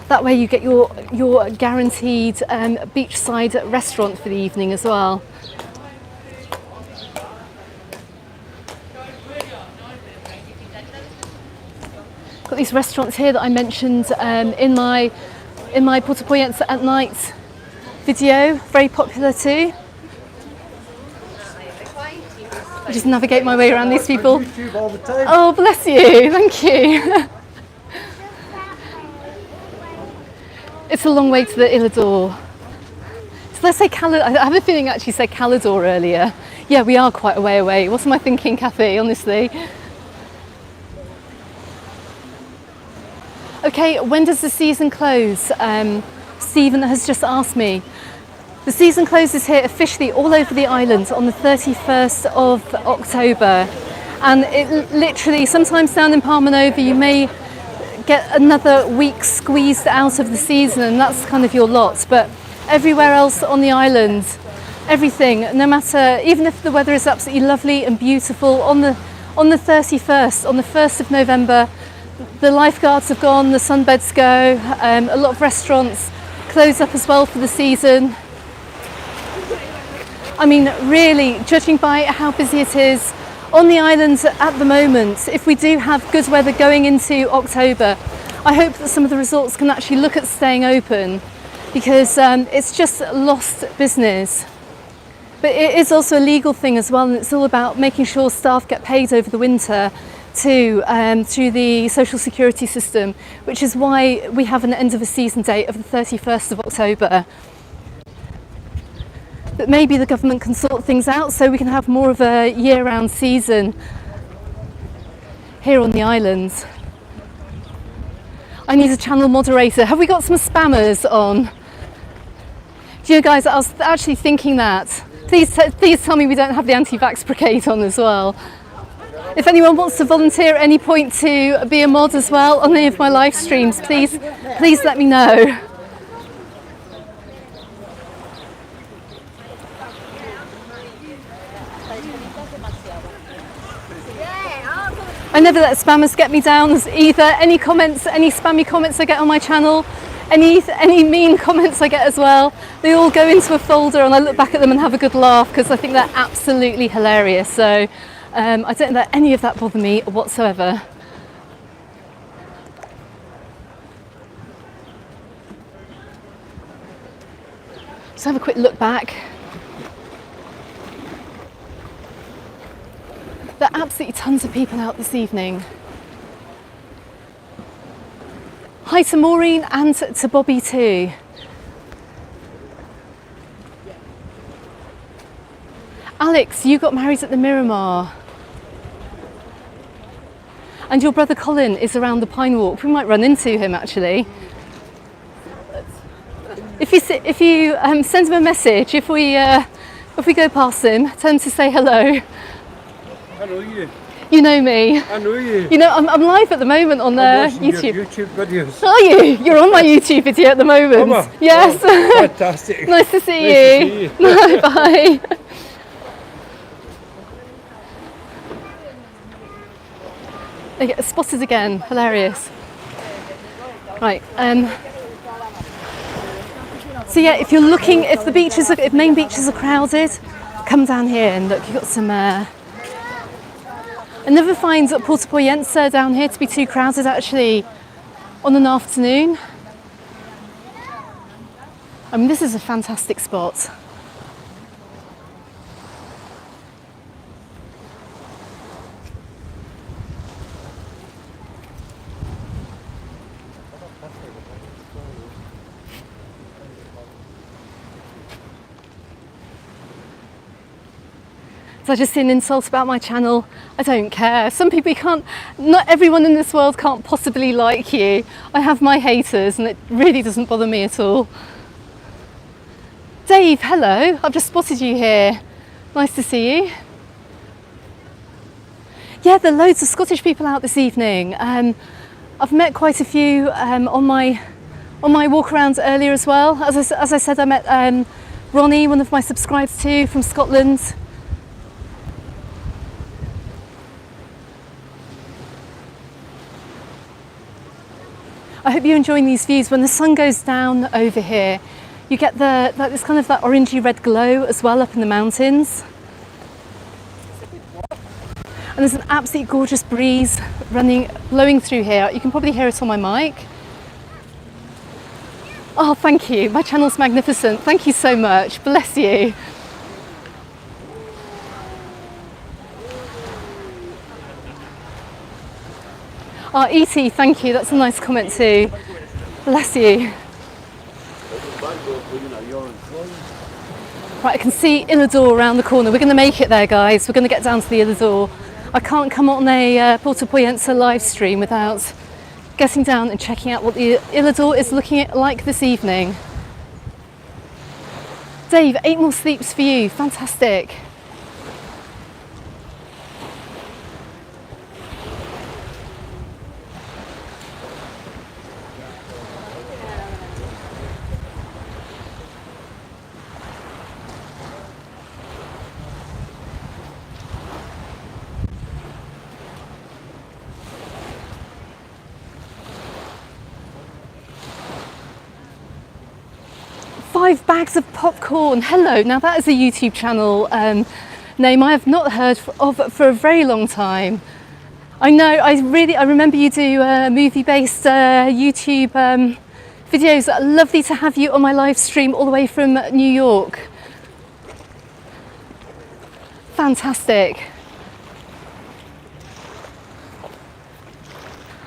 That way you get your guaranteed beachside restaurant for the evening as well. Got these restaurants here that I mentioned in my Puerto Pollensa at night video, very popular too. I just navigate my way around these people. Oh, bless you, thank you. It's a long way to the Ilador. So let's say Calador. I have a feeling I actually said Calador earlier. Yeah, we are quite a way away. What am I thinking, Kathy, honestly? Okay, when does the season close? Stephen has just asked me. The season closes here officially all over the island on the 31st of October. And it literally, sometimes down in Palma Nova, you may get another week squeezed out of the season, and that's kind of your lot. But everywhere else on the island, everything, no matter, even if the weather is absolutely lovely and beautiful, on the 31st, on the 1st of November, the lifeguards have gone, the sunbeds go, a lot of restaurants close up as well for the season. I mean, really, judging by how busy it is on the island at the moment, if we do have good weather going into October, I hope that some of the resorts can actually look at staying open, because it's just lost business. But it is also a legal thing as well, and it's all about making sure staff get paid over the winter through the social security system, which is why we have an end of a season date of the 31st of October. But maybe the government can sort things out so we can have more of a year-round season here on the islands. I need a channel moderator. Have we got some spammers on? Do you know, guys, I was actually thinking that. Please tell me we don't have the anti-vax brigade on as well. If anyone wants to volunteer at any point to be a mod as well on any of my live streams, please let me know. I never let spammers get me down either. Any comments, any spammy comments I get on my channel, any mean comments I get as well, they all go into a folder and I look back at them and have a good laugh because I think they're absolutely hilarious. So I don't let any of that bother me whatsoever. Just have a quick look back. There are absolutely tons of people out this evening. Hi to Maureen and to Bobby too. Alex, you got married at the Miramar. And your brother Colin is around the Pine Walk. We might run into him actually. If you send him a message, if we go past him, tell him to say hello. I know you. You know me. I know you. You know, I'm live at the moment on YouTube. Your YouTube videos. Are you? You're on my YouTube video at the moment. Am I? Yes. Oh, fantastic. Nice to see you. Nice to see you. Bye. They get spotted again. Hilarious. Right. So yeah, if you're looking, if main beaches are crowded, come down here and look. You've got some. I never find Port de Pollenca down here to be too crowded actually on an afternoon. I mean, this is a fantastic spot. So I just see an insult about my channel. I don't care. Some people not everyone in this world can't possibly like you. I have my haters and it really doesn't bother me at all. Dave, hello. I've just spotted you here. Nice to see you. Yeah, there are loads of Scottish people out this evening. I've met quite a few on my walk around earlier as well. As I said, I met Ronnie, one of my subscribers too, from Scotland. I hope you're enjoying these views. When the sun goes down over here, you get this kind of that orangey red glow as well up in the mountains. And there's an absolutely gorgeous breeze blowing through here. You can probably hear it on my mic. Oh, thank you. My channel's magnificent. Thank you so much. Bless you. Oh, E.T., thank you. That's a nice comment too. Bless you. Right, I can see Illador around the corner. We're going to make it there, guys. We're going to get down to the Illador. I can't come on a Port de Pollenca live stream without getting down and checking out what the Illador is looking like this evening. Dave, 8 more sleeps for you. Fantastic. Five bags of popcorn. Hello. Now that is a YouTube channel name I have not heard of for a very long time. I know. I remember you do movie-based YouTube videos. Lovely to have you on my live stream all the way from New York. Fantastic.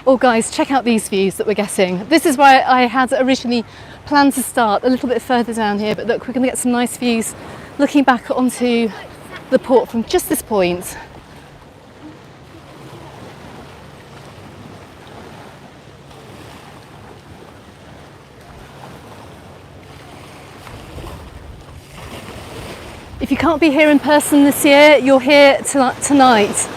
Oh guys, check out these views that we're getting. This is where I had originally planned to start, a little bit further down here, but look, we're going to get some nice views looking back onto the port from just this point. If you can't be here in person this year, you're here tonight.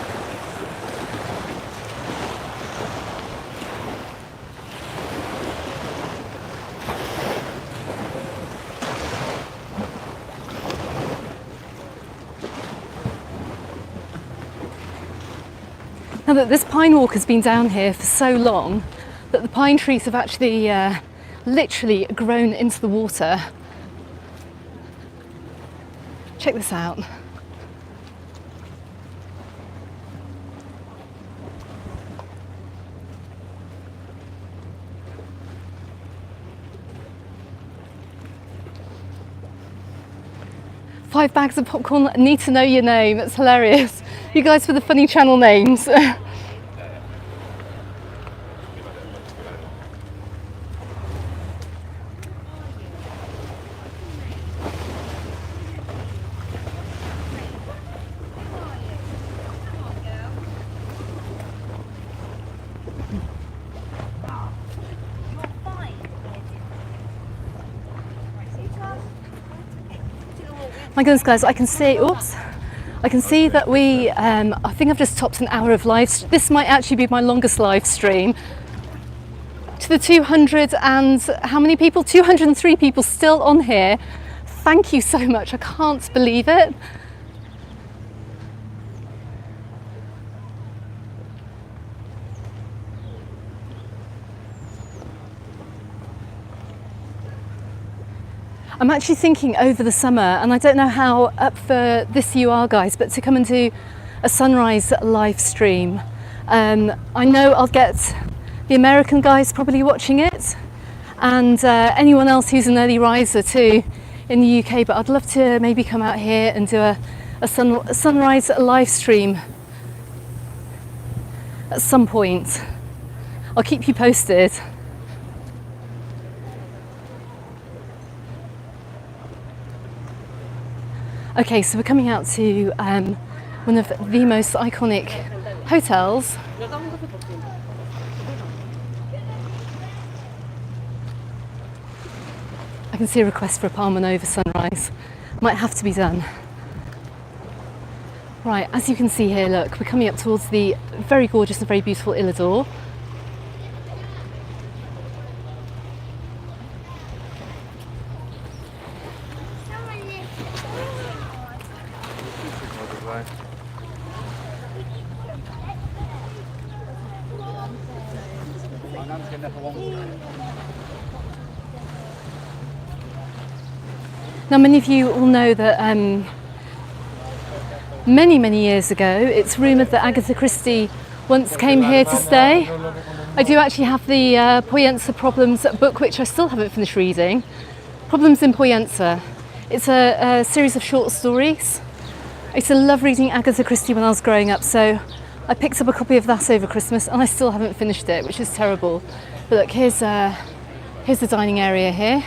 Now that this pine walk has been down here for so long that the pine trees have actually literally grown into the water. Check this out. Five bags of popcorn, need to know your name. It's hilarious. You guys for the funny channel names. My goodness, guys, I can see, oops, I can see that I think I've just topped an hour of this might actually be my longest live stream. To the 200 and how many people? 203 people still on here. Thank you so much, I can't believe it. I'm actually thinking over the summer, and I don't know how up for this you are, guys, but to come and do a sunrise live stream. I know I'll get the American guys probably watching it, and anyone else who's an early riser too in the UK, but I'd love to maybe come out here and do a sunrise live stream at some point. I'll keep you posted. Okay, so we're coming out to one of the most iconic hotels. I can see a request for a Palma Nova sunrise. Might have to be done. Right, as you can see here, look, we're coming up towards the very gorgeous and very beautiful Illador. Now, many of you will know that many years ago, it's rumoured that Agatha Christie once came here to stay. I do actually have the Pollença Problems book, which I still haven't finished reading. Problems in Pollença. It's a series of short stories. I used to love reading Agatha Christie when I was growing up, so I picked up a copy of that over Christmas, and I still haven't finished it, which is terrible. But look, here's the dining area here.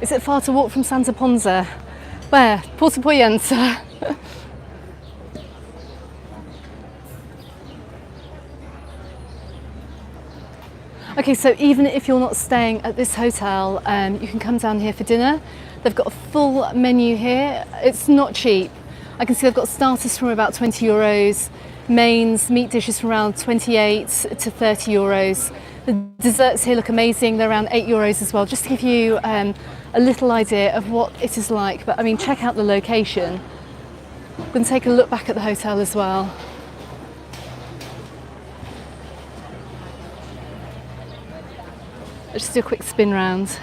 Is it far to walk from Santa Ponza? Where? Port de Pollenca. Okay, so even if you're not staying at this hotel, you can come down here for dinner. They've got a full menu here. It's not cheap. I can see they've got starters from about 20 euros, mains, meat dishes from around 28 to 30 euros. The desserts here look amazing. They're around 8 euros as well, just to give you a little idea of what it is like. But I mean, check out the location. We're going to take a look back at the hotel as well. Let's just do a quick spin round.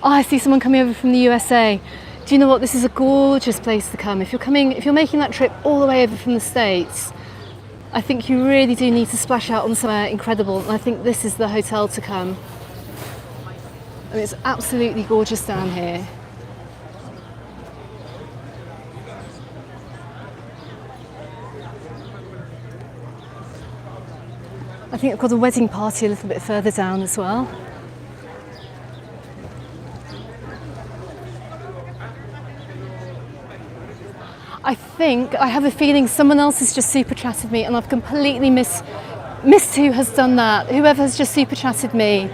Oh, I see someone coming over from the USA. Do you know what? This is a gorgeous place to come. If you're making that trip all the way over from the States, I think you really do need to splash out on somewhere incredible, and I think this is the hotel to come. I mean, it's absolutely gorgeous down here. I think I've got a wedding party a little bit further down as well. I have a feeling someone else has just super chatted me, and I've completely missed who has done that. Whoever has just super chatted me,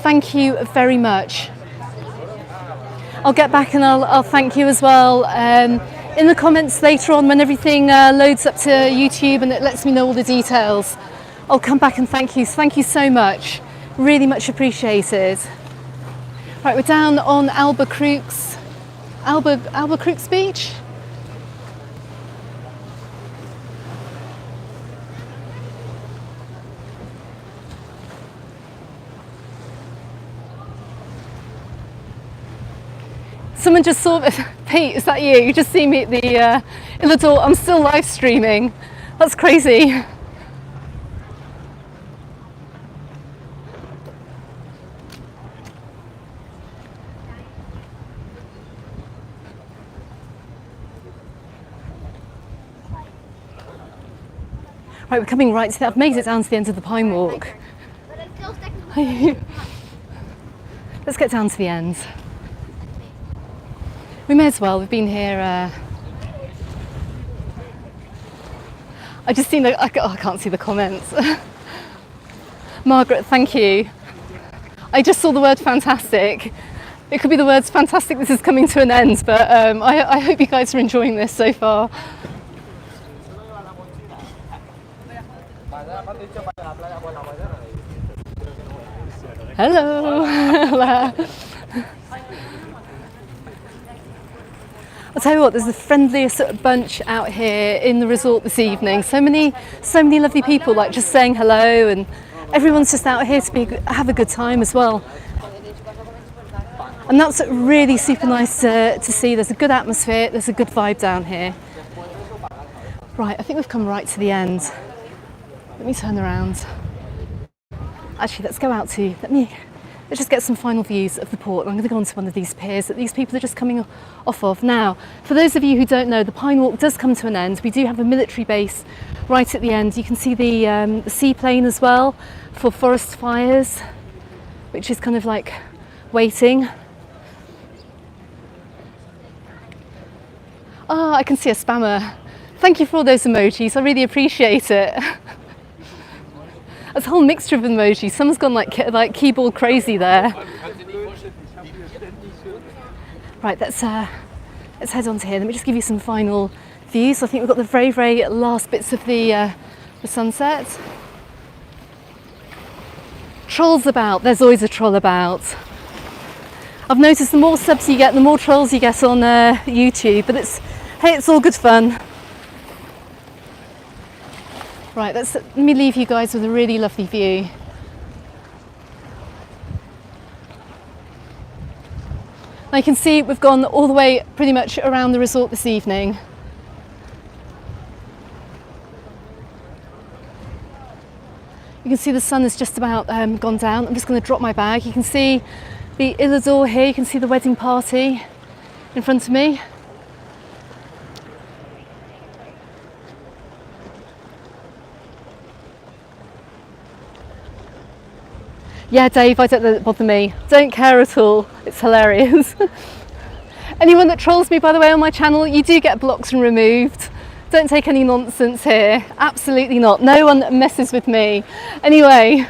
thank you very much. I'll get back and I'll thank you as well. In the comments later on, when everything loads up to YouTube and it lets me know all the details, I'll come back and thank you. So thank you so much. Really much appreciated. Right, we're down on Albuquerque's Beach. Someone just saw me. Pete, is that you? You just see me at the in the door. I'm still live streaming. That's crazy. Right, we're coming right to that. I've made it down to the end of the Pine Walk. Let's get down to the end. We may as well. We've been here. I just seen I can't see the comments. Margaret, thank you. I just saw the word fantastic. It could be the words fantastic, this is coming to an end, but I hope you guys are enjoying this so far. Hello. Hello. I'll tell you what, there's the friendliest bunch out here in the resort this evening. So many lovely people, like just saying hello, and everyone's just out here to have a good time as well. And that's really super nice to see. There's a good atmosphere, there's a good vibe down here. Right, I think we've come right to the end. Let me turn around. Actually, let's go out to, let's just get some final views of the port. I'm going to go onto one of these piers that these people are just coming off of. Now, for those of you who don't know, the Pine Walk does come to an end. We do have a military base right at the end. You can see the seaplane as well for forest fires, which is kind of like waiting. Ah, I can see a spammer. Thank you for all those emojis. I really appreciate it. It's a whole mixture of emojis. Someone's gone like keyboard crazy there. Right, let's head on to here. Let me just give you some final views. I think we've got the very, very last bits of the sunset. Trolls about. There's always a troll about. I've noticed the more subs you get, the more trolls you get on YouTube. But it's all good fun. Right, let me leave you guys with a really lovely view. Now you can see we've gone all the way pretty much around the resort this evening. You can see the sun has just about gone down. I'm just going to drop my bag. You can see the Illador here, you can see the wedding party in front of me. Yeah, Dave, I don't let it bother me. Don't care at all. It's hilarious. Anyone that trolls me, by the way, on my channel, you do get blocked and removed. Don't take any nonsense here. Absolutely not. No one messes with me. Anyway.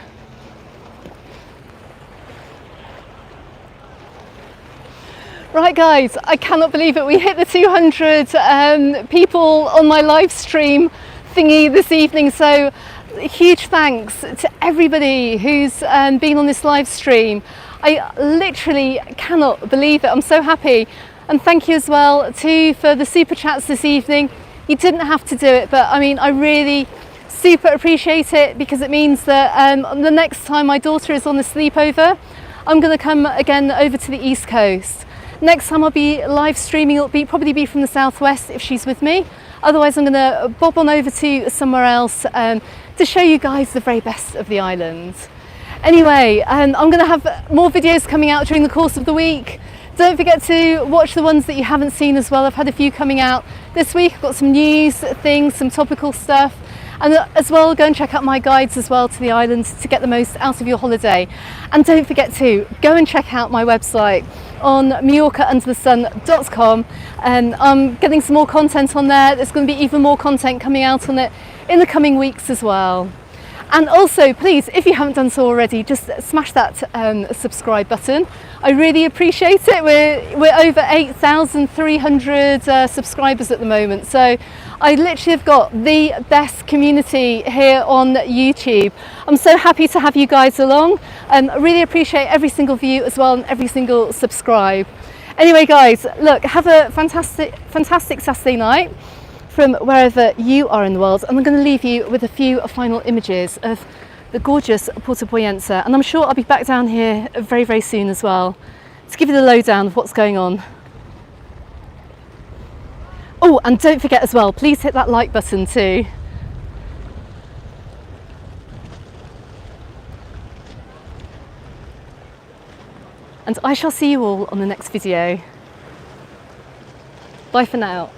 Right, guys, I cannot believe it. We hit the 200 people on my live stream thingy this evening. So huge thanks to everybody who's been on this live stream. I literally cannot believe it. I'm so happy. And thank you as well for the super chats this evening. You didn't have to do it, but I mean, I really super appreciate it, because it means that the next time my daughter is on the sleepover, I'm going to come again over to the East Coast. Next time I'll be live streaming, it'll probably be from the southwest if she's with me. Otherwise, I'm going to bob on over to somewhere else to show you guys the very best of the island. Anyway, I'm going to have more videos coming out during the course of the week. Don't forget to watch the ones that you haven't seen as well. I've had a few coming out this week. I've got some news things, some topical stuff. And as well, go and check out my guides as well to the island to get the most out of your holiday. And don't forget to go and check out my website on MallorcaUnderTheSun.com. And I'm getting some more content on there. There's going to be even more content coming out on it in the coming weeks as well. And also, please, if you haven't done so already, just smash that subscribe button. I really appreciate it. We're over 8,300 subscribers at the moment. So I literally have got the best community here on YouTube. I'm so happy to have you guys along. I really appreciate every single view as well and every single subscribe. Anyway, guys, look, have a fantastic Saturday night from wherever you are in the world, and I'm going to leave you with a few final images of the gorgeous Port de Pollenca, and I'm sure I'll be back down here very, very soon as well to give you the lowdown of what's going on. Oh, and don't forget as well, please hit that like button too. And I shall see you all on the next video. Bye for now.